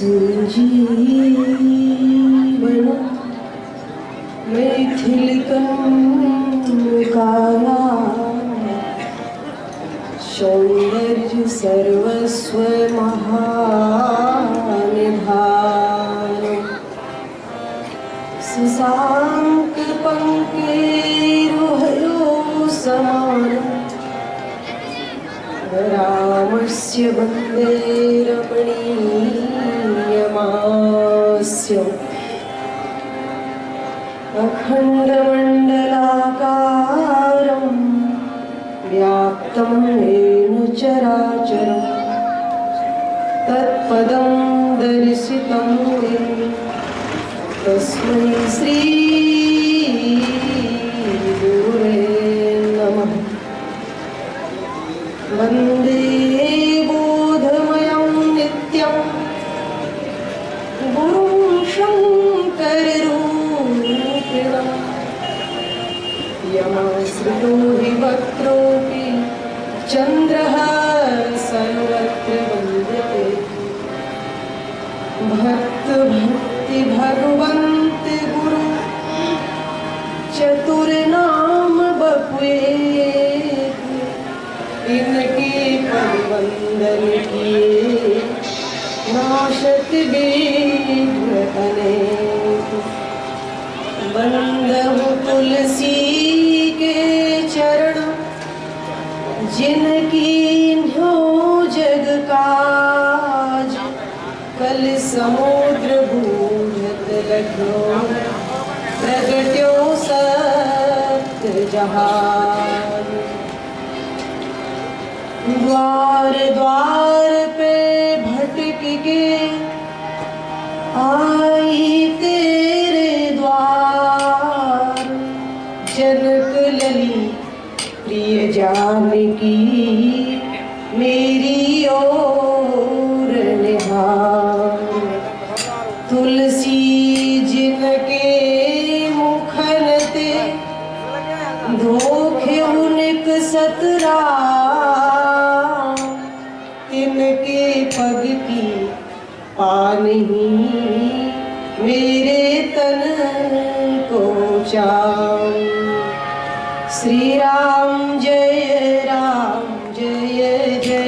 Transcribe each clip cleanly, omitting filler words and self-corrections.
संजीवन मैथिलकन्यकाया सौंदर्य सर्वस्व महानिधान शशांक पंकेरुहयो समान रामस्य वन्दे रमणीयमास्य अखण्डमण्डलाकारं व्याप्तं येन चराचरं तत्पदं दर्शितं येन तस्मै श्री गुरुवे नमः। वन्दे बोधमयं नित्यं गुरुं शङ्कररूपिणं यमाश्रितो हि वक्रोऽपि चन्द्रः सर्वत्र वन्द्यते। भक्ति भगवन्त गुरु चतुर्नाम बपुए इनके पदवंदन किए नाशत विघ्न अनेक। बंदहु तुलसी के चरण जिनकी न्यो जग काज कल समुद्र बूझत लखो प्रगट्यो सत्य जहान। द्वार द्वार पे भटक के आई तेरे द्वार जनक लली प्रिय जानकी मेरी ओर निहार। तुलसी जिनके मुखन ते धोखे उनिक सतरा तिनके पग की पानी मेरे तन को चाऊं। श्री राम जय जय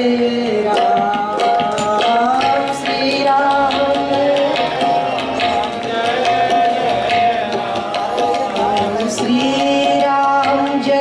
राम श्री राम श्री राम जय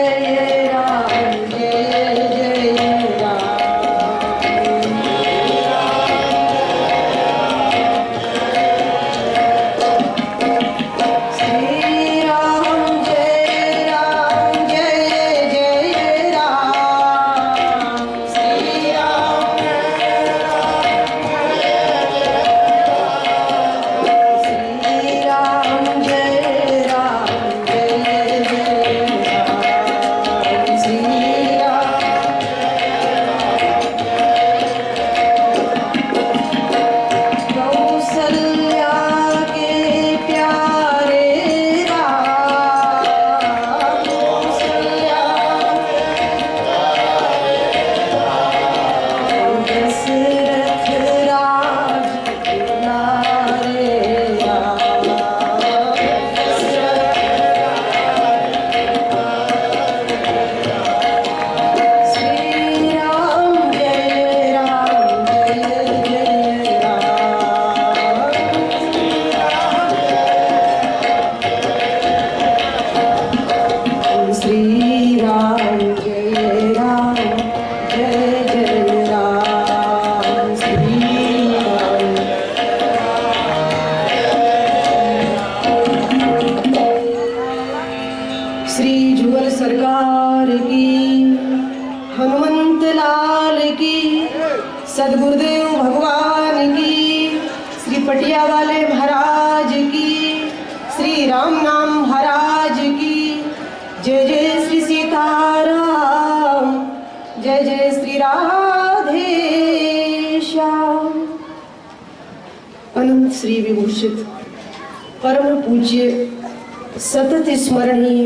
सदगुरुदेव भगवान की, श्री पटिया वाले महाराज की, श्री राम नाम महाराज की। जय जय श्री सीताराम, जय जय श्री राधे श्याम। अनंत श्री विभूषित परम पूज्य सतत स्मरणीय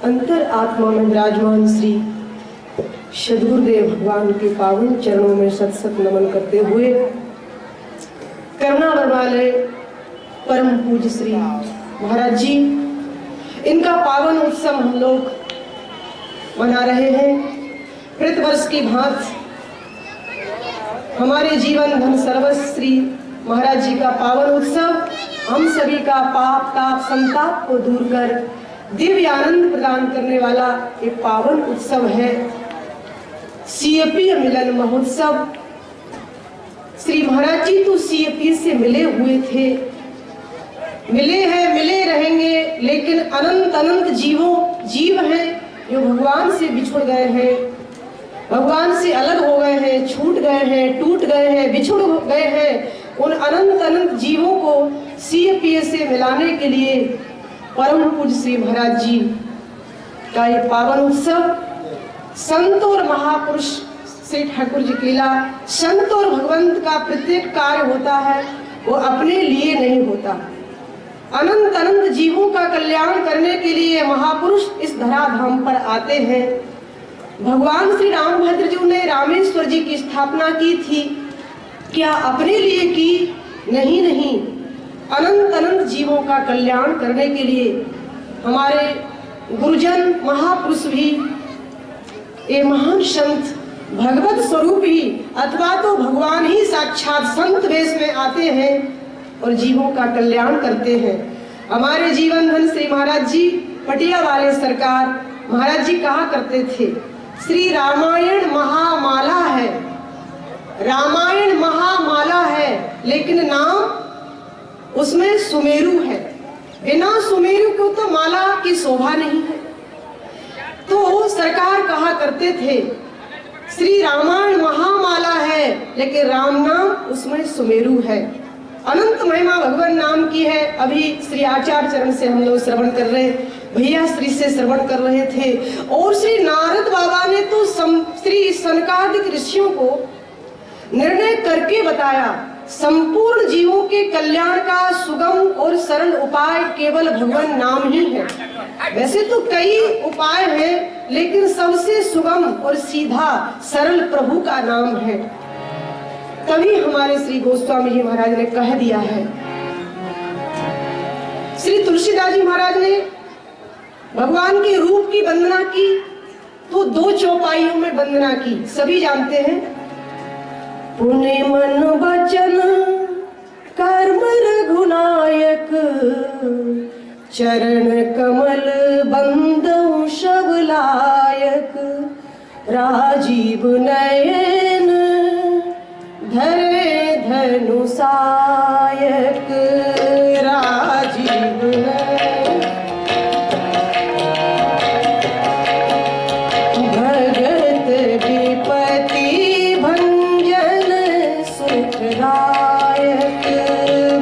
अंतर आत्मा में विराजमान श्री सद्गुरुदेव भगवान के पावन चरणों में सत सत नमन करते हुए करुणा बरमालय परम पूज्य श्री महाराज जी, इनका पावन उत्सव हम लोग मना रहे हैं। प्रतिवर्ष की भांति हमारे जीवन धन सर्वस्व श्री महाराज जी का पावन उत्सव हम सभी का पाप ताप संताप को दूर कर दिव्य आनंद प्रदान करने वाला ये पावन उत्सव है सीएपी मिलन महोत्सव। श्री महाराज जी तो सीएपी से मिले हुए थे, मिले हैं, मिले रहेंगे, लेकिन अनंत अनंत जीव हैं जो भगवान से बिछुड़ गए हैं, भगवान से अलग हो गए हैं, छूट गए हैं, टूट गए हैं, बिछुड़ गए हैं। उन अनंत अनंत जीवों को सीएपी से मिलाने के लिए परम पूज्य श्री महाराज जी का ये पावन उत्सव संत और महापुरुष श्री ठाकुर जी की लीला, संत और भगवंत का प्रत्येक कार्य होता है वो अपने लिए नहीं होता, अनंत अनंत जीवों का कल्याण करने के लिए महापुरुष इस धराधाम पर आते हैं। भगवान श्री रामभद्र जी ने रामेश्वर जी की स्थापना की थी, क्या अपने लिए की? नहीं नहीं, अनंत अनंत जीवों का कल्याण करने के लिए हमारे गुरुजन महापुरुष भी, ये महान संत भगवत स्वरूप ही अथवा तो भगवान ही साक्षात संत वेश में आते हैं और जीवों का कल्याण करते हैं। हमारे जीवन धन श्री महाराज जी पटिया वाले सरकार महाराज जी कहा करते थे, श्री रामायण महामाला है, रामायण महामाला है, लेकिन नाम उसमें सुमेरु है, बिना सुमेरु को तो माला की शोभा नहीं है। तो सरकार कहा करते थे श्री रामायण महामाला है, लेकिन राम नाम उसमें सुमेरु है। अनंत महिमा भगवान नाम की है। अभी श्री आचार्य चरण से हम लोग श्रवण कर रहे, भैया श्री से श्रवण कर रहे थे, और श्री नारद बाबा ने तो श्री सनकादिक ऋषियों को निर्णय करके बताया, संपूर्ण जीवों के कल्याण का सुगम और सरल उपाय केवल भगवान नाम ही है। वैसे तो कई उपाय हैं, लेकिन सबसे सुगम और सीधा सरल प्रभु का नाम है। तभी हमारे श्री गोस्वामी जी महाराज ने कह दिया है। श्री तुलसीदास जी महाराज ने भगवान के रूप की वंदना की तो दो चौपाइयों में वंदना की, सभी जानते हैं। पुण्य मन वचन कर्म रघुनायक, चरण कमल बंदौ शब लायक, राजीव नयन धरे धनु सायक, राजीव नयन भगत विपति भंजन सुखदायक,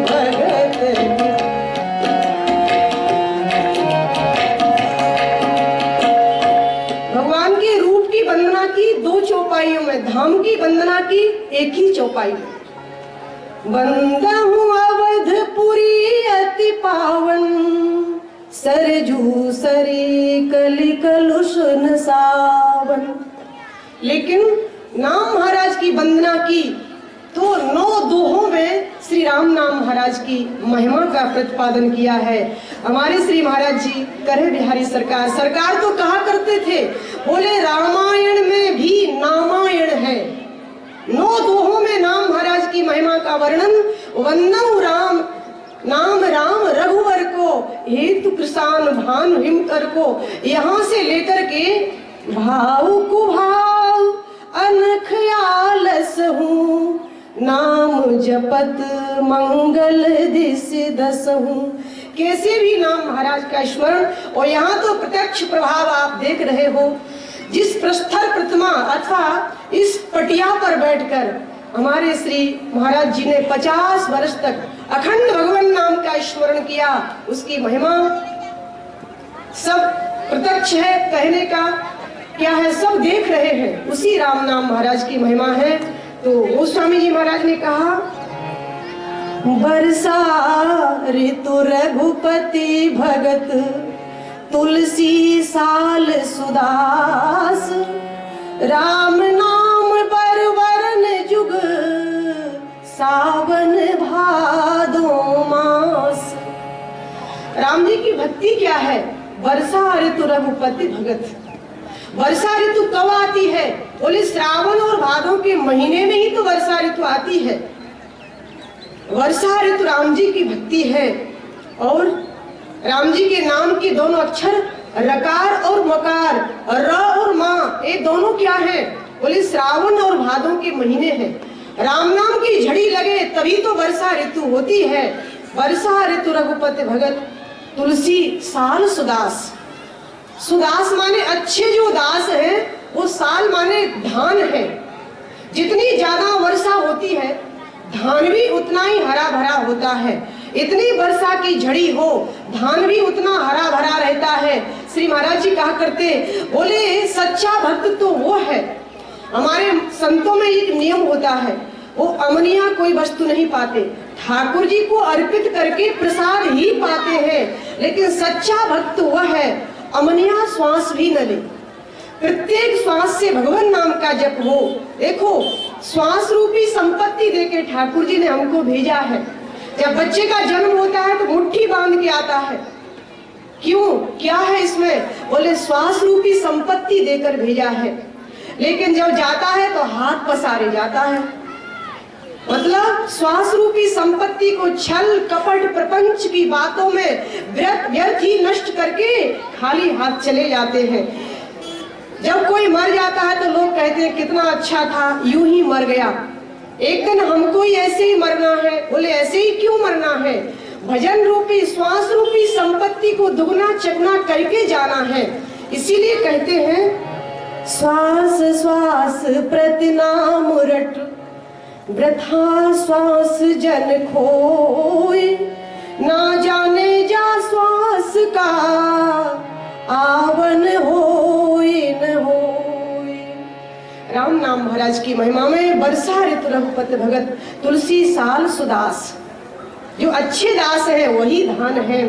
भगत भगवान के रूप की वंदना की दो चौपाइयों में, धाम की वंदना की एक ही चौपाई में। वंदहु अवधपुरी अति पावन, सरजू सरी कलि कलुष न सावन। लेकिन नाम महाराज की वंदना की तो 9 दोहों में श्री राम नाम महाराज की महिमा का प्रतिपादन किया है। हमारे श्री महाराज जी करे बिहारी सरकार तो कहा करते थे, बोले रामायण में भी नामायण है। 9 दोहों में नाम महाराज की महिमा का वर्णन, वंदन राम नाम राम रघुवर को, हेतु कृषान भानु हिमकर को, यहाँ से लेकर के भाव कुभाव अनख आलस हूँ, नाम जपत मंगल दिस दस हूँ। कैसे भी नाम महाराज का स्मरण, और यहाँ तो प्रत्यक्ष प्रभाव आप देख रहे हो। जिस प्रस्तर प्रतिमा अथवा इस पटिया पर बैठकर हमारे श्री महाराज जी ने 50 वर्ष तक अखंड भगवान नाम का स्मरण किया, उसकी महिमा सब प्रत्यक्ष है, कहने का क्या है, सब देख रहे हैं, उसी राम नाम महाराज की महिमा है। तो गोस्वामी जी महाराज ने कहा, बरसा ऋतु रघुपति भगत, तुलसी साल सुदास, राम नाम पर वरन जुग सावन भा भादो मास। राम जी की भक्ति क्या है? वर्षा ऋतु रघुपति भगत। वर्षा ऋतु कब आती है? बोले श्रावण और भादों के महीने में ही तो वर्षा ऋतु आती है। वर्षा ऋतु राम जी की भक्ति है। और राम जी के नाम के दोनों अक्षर रकार और मकार, र और माँ, ये दोनों क्या है? बोले श्रावण और भादों के महीने हैं। राम नाम की झड़ी लगे तभी तो वर्षा ऋतु होती है। वर्षा ऋतु रघुपति भगत, तुलसी साल सुदास। सुदास माने अच्छे जो दास है, वो साल माने धान है। जितनी ज्यादा वर्षा होती है धान भी उतना ही हरा भरा होता है। इतनी वर्षा की झड़ी हो धान भी उतना हरा भरा रहता है। श्री महाराज जी कहा करते, बोले सच्चा भक्त तो वो है। हमारे संतों में एक नियम होता है, वो अमनिया कोई वस्तु नहीं पाते, ठाकुर जी को अर्पित करके प्रसाद ही पाते हैं। लेकिन सच्चा भक्त वह है, अमनिया श्वास भी न ले, प्रत्येक श्वास से भगवान नाम का जप हो। देखो श्वास रूपी संपत्ति देके ठाकुर जी ने हमको भेजा है। जब बच्चे का जन्म होता है तो मुट्ठी बांध के आता है। क्यों? क्या है इसमें? बोले श्वास रूपी संपत्ति देकर भेजा है। लेकिन जब जाता है तो हाथ पसारे जाता है। मतलब श्वास रूपी संपत्ति को छल कपट प्रपंच की बातों में व्यर्थ ही नष्ट करके खाली हाथ चले जाते हैं। जब कोई मर जाता है तो लोग कहते हैं कितना अच्छा था, यूं ही मर गया। एक दिन हमको ही ऐसे ही मरना है। बोले ऐसे ही क्यों मरना है? भजन रूपी श्वास रूपी संपत्ति को दुगना चगना करके जाना है। इसीलिए कहते हैं श्वास श्वास प्रतिनाम रट, वृथा श्वास जन खोए, ना जाने जा श्वास का आवन होए न होए। राम नाम महाराज की महिमा में वर्षा ऋतु रघुपति भगत, तुलसी साल सुदास। जो अच्छे दास है वही धान है।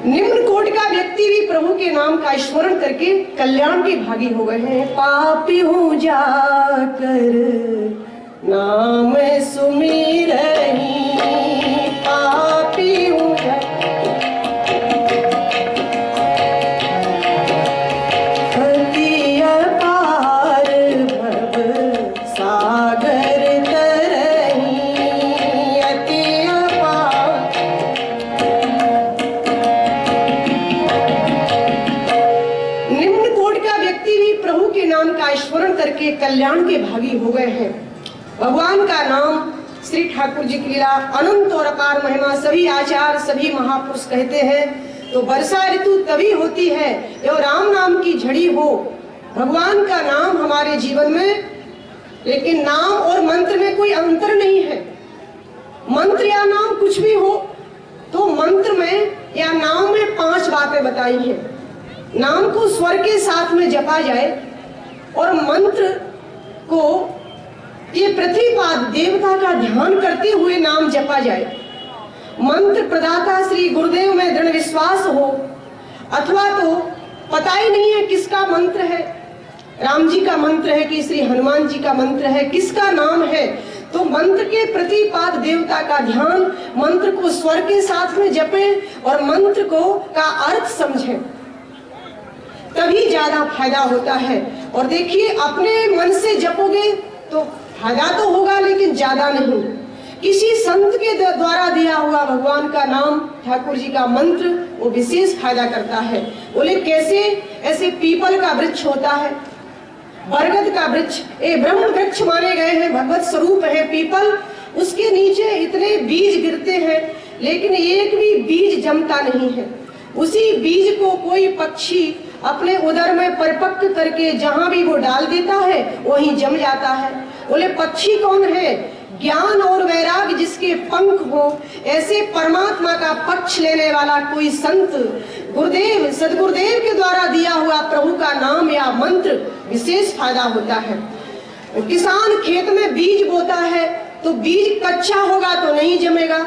निम्न कोट का व्यक्ति भी प्रभु के नाम का स्मरण करके कल्याण के भागी हो गए हैं। पापी हूँ जाकर नाम सुमिरहि, पापी हूँ अति अपार भव सागर तरहि, अति अपार। निम्न कोट का व्यक्ति भी प्रभु के नाम का स्मरण करके कल्याण के भागी हो गए हैं। भगवान का नाम, श्री ठाकुर जी की लीला अनंत और अपार महिमा सभी आचार्य सभी महापुरुष कहते हैं। तो वर्षा ऋतु तभी होती है जब राम नाम की झड़ी हो, भगवान का नाम हमारे जीवन में। लेकिन नाम और मंत्र में कोई अंतर नहीं है। मंत्र या नाम कुछ भी हो तो मंत्र में या नाम में 5 बातें बताई हैं। नाम को स्वर के साथ में जपा जाए और मंत्र को ये पृथ्वीपाद देवता का ध्यान करते हुए नाम जपा जाए। मंत्र प्रदाता श्री गुरुदेव में दृढ़ विश्वास हो, अथवा तो पता ही नहीं है किसका मंत्र है, राम जी का मंत्र है कि श्री हनुमान जी का मंत्र है, किसका नाम है, तो मंत्र के प्रतिपाद देवता का ध्यान, मंत्र को स्वर के साथ में जपें और मंत्र को का अर्थ समझें, तभी ज्यादा फायदा होता है। और देखिए अपने मन से जपोगे तो फायदा तो होगा लेकिन ज्यादा नहीं। किसी संत के द्वारा दिया हुआ भगवान का नाम, ठाकुर जी का मंत्र, वो विशेष फायदा करता है। बोले कैसे? ऐसे पीपल का वृक्ष होता है, बरगद का वृक्ष, ये ब्रह्म वृक्ष माने गए हैं, भगवत स्वरूप है पीपल। उसके नीचे इतने बीज गिरते हैं लेकिन एक भी बीज जमता नहीं है। उसी बीज को कोई पक्षी अपने उदर में परिपक्व करके जहां भी वो डाल देता है वहीं जम जाता है। बोले पक्षी कौन है? ज्ञान और वैराग्य जिसके पंख हो, ऐसे परमात्मा का पक्ष लेने वाला कोई संत, गुरुदेव सदगुरुदेव के द्वारा दिया हुआ प्रभु का नाम या मंत्र विशेष फायदा होता है। किसान खेत में बीज बोता है तो बीज कच्चा होगा तो नहीं जमेगा,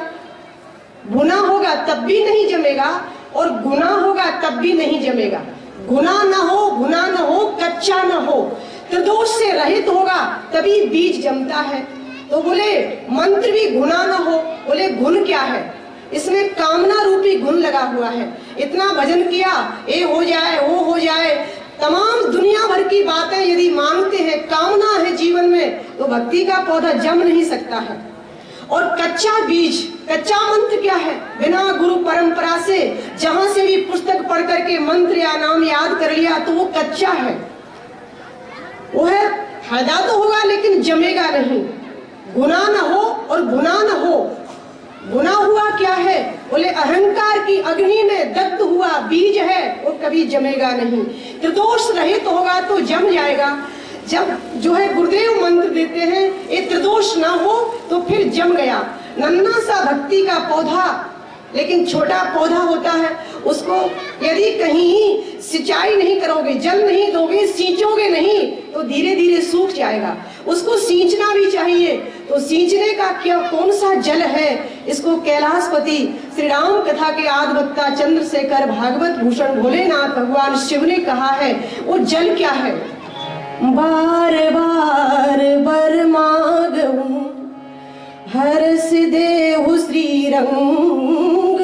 भुना होगा तब भी नहीं जमेगा, और गुना होगा तब भी नहीं जमेगा। गुना न हो, भुना न हो, कच्चा न हो, त्रिदोष से रहित होगा तभी बीज जमता है। तो बोले मंत्र भी गुना न हो, बोले गुण क्या है? इसमें कामना रूपी गुण लगा हुआ है। इतना भजन किया, ये हो जाए वो हो जाए, तमाम दुनिया भर की बातें यदि मांगते हैं, कामना है जीवन में, तो भक्ति का पौधा जम नहीं सकता है। और कच्चा बीज, कच्चा मंत्र क्या है? बिना गुरु परंपरा से जहां से भी पुस्तक पढ़ करके मंत्र या नाम याद कर लिया तो वो कच्चा है। वो है फायदा तो होगा लेकिन जमेगा नहीं। गुना न हो और गुना न हो। गुना हुआ क्या है? बोले अहंकार की अग्नि में दग्ध हुआ बीज है, वो कभी जमेगा नहीं। त्रिदोष रहित होगा तो जम जाएगा। जब जो है गुरुदेव मंत्र देते हैं, ये त्रिदोष ना हो तो फिर जम गया। नन्हा सा भक्ति का पौधा, लेकिन छोटा पौधा होता है, उसको यदि कहीं सिंचाई नहीं करोगे, जल नहीं दोगे, सींचोगे नहीं, तो धीरे धीरे सूख जाएगा। उसको सींचना भी चाहिए। तो सींचने का क्या कौन सा जल है? इसको कैलाशपति श्री राम कथा के आदि वक्ता चंद्रशेखर भागवत भूषण भोलेनाथ भगवान शिव ने कहा है। वो जल क्या है? बार बार बर मांगूं हर्ष देहु श्री रंग,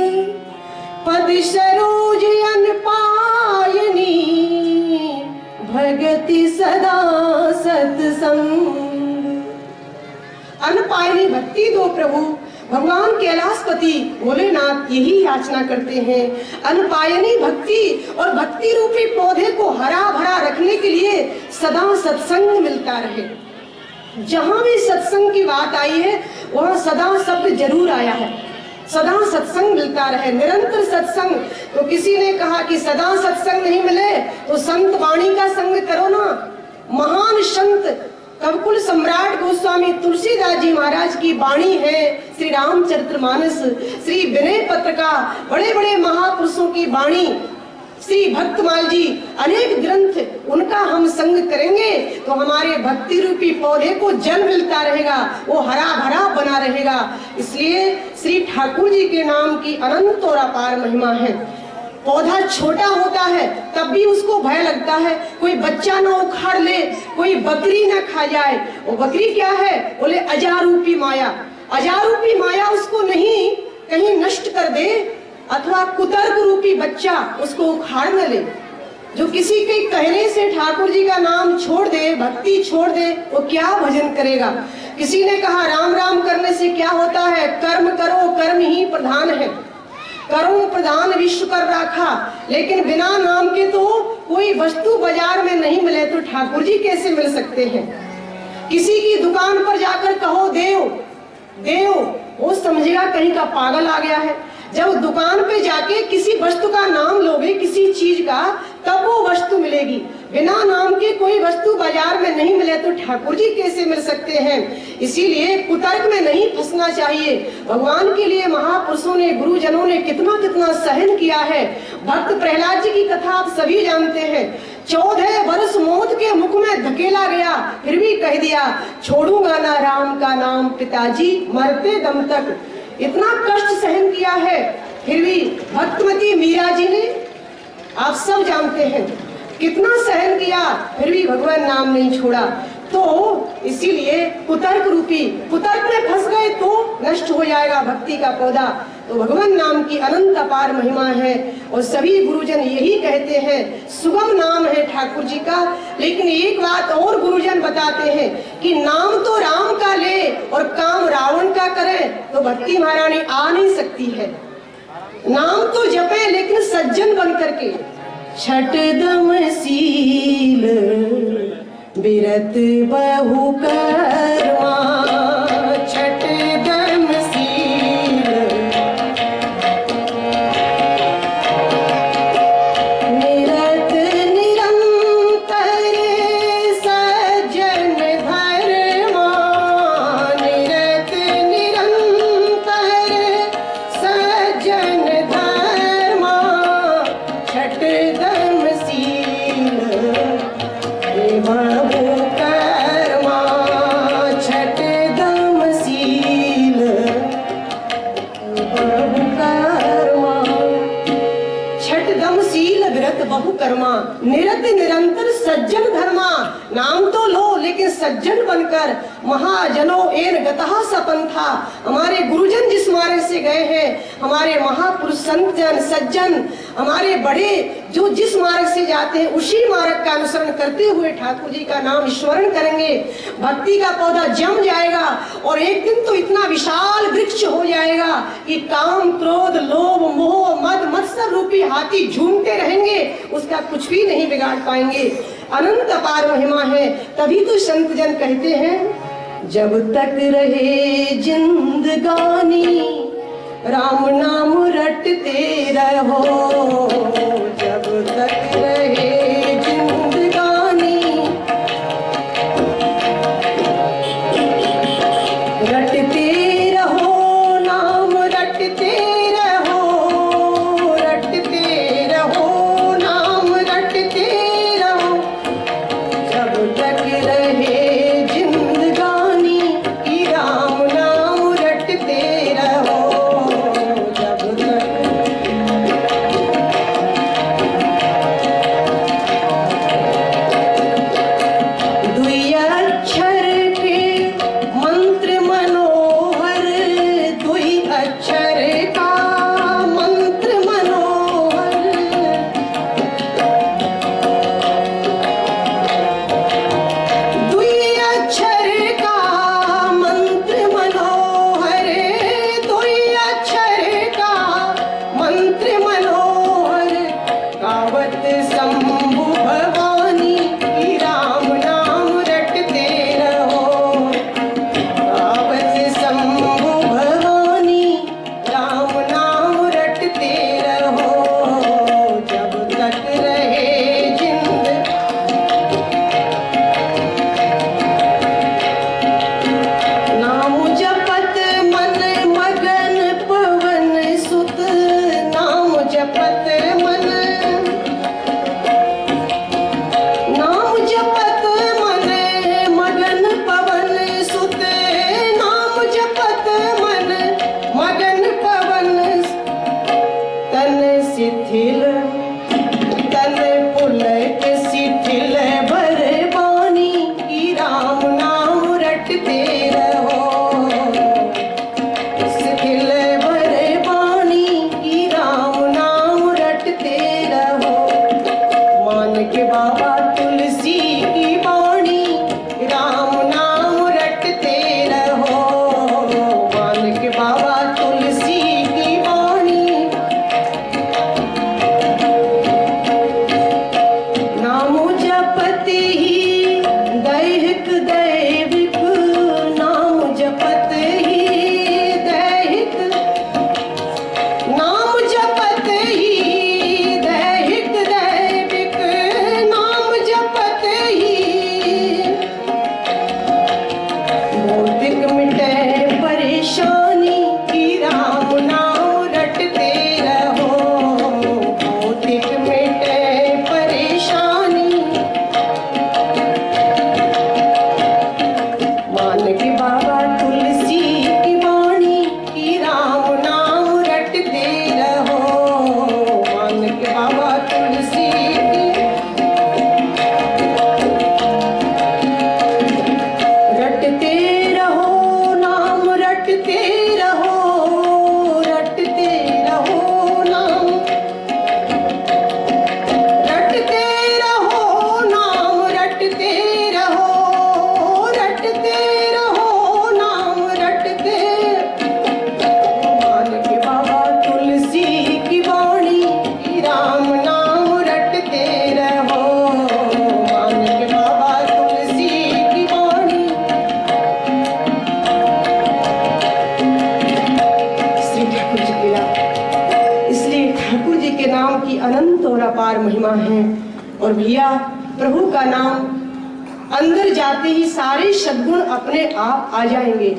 पद सरोज अन पायनी भगति सदा सत्संग। अनपायनी भक्ति दो प्रभु। भगवान कैलाशपति भोलेनाथ यही याचना करते हैं। अनपायनी भक्ति और भक्ति रूपी पौधे को हरा भरा रखने के लिए सदा सत्संग मिलता रहे। जहां भी सत्संग की बात आई है वहां सदा शब्द जरूर आया है। सदा सत्संग मिलता रहे, निरंतर सत्संग। तो किसी ने कहा कि सदा सत्संग नहीं मिले तो संत वाणी का संग करो ना। महान संत कवकुल सम्राट गोस्वामी तुलसीदास जी महाराज की वाणी है श्री रामचरितमानस, श्री विनय पत्रिका, बड़े बड़े महापुरुषों की वाणी, श्री भक्तमाल जी, अनेक ग्रंथ, उनका हम संग करेंगे तो हमारे भक्ति रूपी पौधे को जल मिलता रहेगा, वो हरा भरा बना रहेगा। इसलिए श्री ठाकुर जी के नाम की अनंत और अपार महिमा है। पौधा छोटा होता है तब भी उसको भय लगता है, कोई बच्चा ना उखाड़ ले, कोई बकरी ना खा जाए। वो बकरी क्या है? बोले अजारूपी माया। अजारूपी माया उसको नहीं कहीं नष्ट कर दे, अथवा कुतर्क रूपी बच्चा उसको उखाड़ न ले। जो किसी के कहने से ठाकुर जी का नाम छोड़ दे, भक्ति छोड़ दे, वो क्या भजन करेगा? किसी ने कहा राम राम करने से क्या होता है? कर्म करो, कर्म ही प्रधान है। कर्म प्रधान विश्व कर रखा, लेकिन बिना नाम के तो कोई वस्तु बाजार में नहीं मिले तो ठाकुर जी कैसे मिल सकते हैं? किसी की दुकान पर जाकर कहो देव देव, वो समझेगा कहीं का पागल आ गया है। जब दुकान पे जाके किसी वस्तु का नाम लोगे, किसी चीज का, तब वो वस्तु मिलेगी। बिना नाम के कोई वस्तु बाजार में नहीं मिले तो ठाकुर जी कैसे मिल सकते हैं? इसीलिए कुतर्क में नहीं फंसना चाहिए। भगवान के लिए महापुरुषों ने, गुरुजनों ने कितना कितना सहन किया है। भक्त प्रहलाद जी की कथा आप सभी जानते हैं। 14 वर्ष मौत के मुख में धकेला गया, फिर भी कह दिया छोड़ूंगा ना राम का नाम पिताजी मरते दम तक। इतना कष्ट सहन किया है, फिर भी भक्तमती मीरा जी ने, आप सब जानते हैं कितना सहन किया, फिर भी भगवान नाम नहीं छोड़ा। तो इसीलिए कुतर्क रूपी, कुतर्क में फंस गए तो नष्ट हो जाएगा भक्ति का पौधा। तो भगवान नाम की अनंत अपार महिमा है और सभी गुरुजन यही कहते हैं। सुगम नाम है ठाकुर जी का, लेकिन एक बात और गुरुजन बताते हैं कि नाम तो राम का ले और काम रावण का करे तो भक्ति महारानी आ नहीं सकती है। नाम तो जपे लेकिन सज्जन बन करके। छठ दम सील बिरत बहु करवा, छठ दम सील निरत निरंतर सज्जन धर्मा, निरत निरंतर सज्जन धर्मा, छठ दम सील बहु कर्मा। निरंतर सज्जन धर्मा, नाम तो लो लेकिन सज्जन बनकर, महाजनो एन गतः सपंथा, हमारे गुरुजन जिस मार्ग से गए हैं, हमारे महापुरुष संत जन सज्जन हमारे बड़े जो जिस मार्ग से जाते हैं उसी मार्ग का अनुसरण करते हुए ठाकुर जी का नाम स्मरण करेंगे, भक्ति का पौधा जम जाएगा और एक दिन तो इतना विशाल वृक्ष हो जाएगा कि काम क्रोध लोभ मोह मद मत्सर रूपी हाथी झूमते रहेंगे, उसका कुछ भी नहीं बिगाड़ पाएंगे। अनंत अपार महिमा है। तभी तो संत जन कहते हैं, जब तक रहे जिंदगानी राम नाम रटते रहो, जब तक रहे जिंदगानी रटते रहो, नाम रटते रहो, रटते रहो, नाम रटते रहो, जब तक रहे जिंदगानी राम नाम रटते रहो, जब तक। दुई अक्षर के मंत्र मनोहर, दुई अक्षर का मंत्र मनोहर, दुई अक्षर का मंत्र मनोहर, दुई अक्षर का मंत्र मनोहर, गावत शंभु भवानी की राम नाम रटते रहो, गावत शंभु भवानी राम नाम रटते रहो, जब तक रहे जिंद। नाम जपत मन मगन पवन सुत, नाम जपत मन, नाम जपत मन मगन पवन सुत, नाम जपत मन मगन पवन, तन शिथिल तन पुलक शिथिल भर बानी की राम नाम रटते रहो, शिथिल भर बानी की राम नाम रटते रहो, मान के बाबा तुलसी की वाणी राम नाम रटते रहो, मान के बाबा तुलसी की वाणी, नाम जपत ही दैहिक दैविक, नाम जपत ही दैहिक, नाम जपत ही दैहिक दैविक, नाम जपत ही भौतिक मिटे परेशानी की राम नाम रटते रहो, भौतिक मिटे परेशानी, मान के बाबा तुलसी की वाणी की राम नाम रटते रहो, मान के बाबा तुलसी की रटते रहो, नाम रटते रहो, रटते रहो, नाम रटते रहो, नाम रटते रहो, रटते रहो, नाम रटते, मान के बाबा तुलसी की वाणी की राम नाम रटते रहो, मान के बाबा तुलसी की वाणी। श्री ठाकुर जी के नाम, इसलिए ठाकुर जी के नाम की अनंत और अपार महिमा है। और भैया प्रभु का नाम अंदर जाते ही सारे सद्गुण अपने आप आ जाएंगे।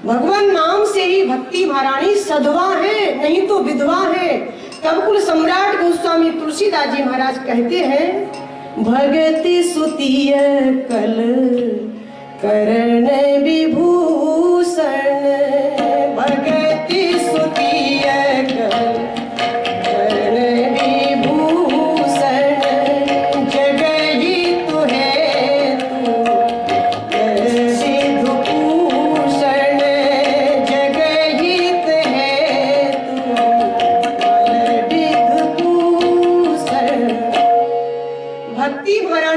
भगवान नाम से ही भक्ति महारानी सधवा है, नहीं तो विधवा है। कवकुल सम्राट गोस्वामी तुलसीदास जी महाराज कहते हैं, भगति सुतिय कल करण विभूषण, भगति सुतिय कल करण विभूषण, जगत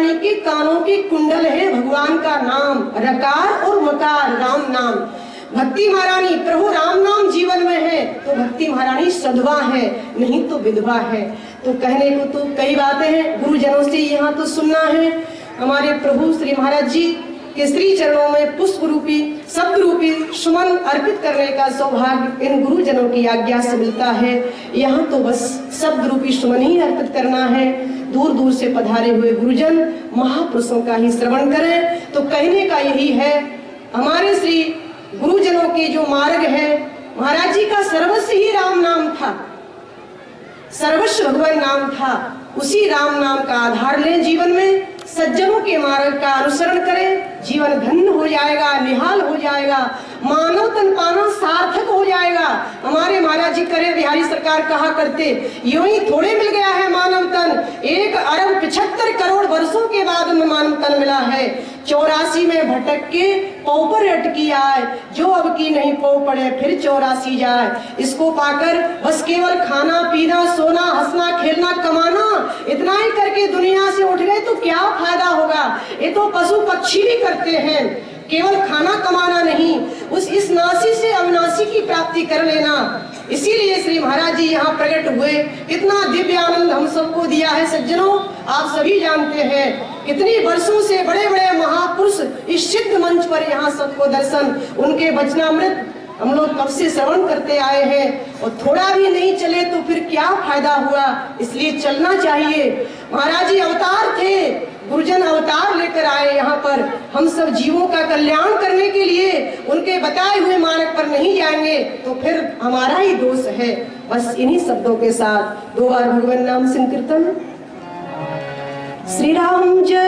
महारानी के कानों की कुंडल है भगवान का नाम, रकार और मकार राम नाम। भक्ति महारानी प्रभु राम नाम जीवन में है तो भक्ति महारानी सधवा है, नहीं तो विधवा है। तो कहने को तो कई बातें हैं, गुरुजनों से यहाँ तो सुनना है। हमारे प्रभु श्री महाराज जी के श्री चरणों में पुष्प रूपी शब्द रूपी सुमन अर्पित करने का सौभाग्य इन गुरुजनों की आज्ञा से मिलता है। यहाँ तो बस शब्द रूपी सुमन ही अर्पित करना है। दूर दूर से पधारे हुए गुरुजन महापुरुषों का ही श्रवण करें। तो कहने का यही है, हमारे श्री गुरुजनों के जो मार्ग है, महाराज जी का सर्वस्व ही राम नाम था, सर्वस्व भगवान नाम था। उसी राम नाम का आधार लें, जीवन में सज्जनों के मार्ग का अनुसरण करें, जीवन धन्य हो जाएगा, निहाल हो जाएगा, मानव तन पाना सार्थक हो जाएगा। हमारे महाराज जी करे बिहारी सरकार कहा करते, यूं ही थोड़े मिल गया है मानव तन, 1 अरब 75 करोड़ वर्षों के बाद में मानव तन मिला है। 84 में भटक के पौ पर अटकी आए, जो अब की नहीं पौ पड़े फिर 84 जाए। इसको पाकर बस केवल खाना पीना सोना हंसना खेलना कमाना इतना ही करके दुनिया से उठ गए तो क्या फायदा होगा। ये तो पशु पक्षी भी करते हैं, केवल खाना कमाना नहीं, इस नासी से अविनाशी की प्राप्ति कर लेना। इसीलिए श्री महाराज जी यहाँ प्रकट हुए। कितना दिव्य आनंद हम सबको दिया है सज्जनों, आप सभी जानते हैं। कितनी वर्षों से बड़े बड़े महापुरुष इस सिद्ध मंच पर यहाँ सबको दर्शन, उनके वचनामृत हम लोग कब से श्रवण करते आए हैं, और थोड़ा भी नहीं चले तो फिर क्या फायदा हुआ। इसलिए चलना चाहिए। महाराज जी अवतार थे, गुरुजन अवतार लेकर आए यहाँ पर। हम सब जीवों का कल्याण करने के लिए उनके बताए हुए मार्ग पर नहीं जाएंगे तो फिर हमारा ही दोष है। बस इन्हीं शब्दों के साथ 2 बार भगवान नाम संकीर्तन। श्री राम जय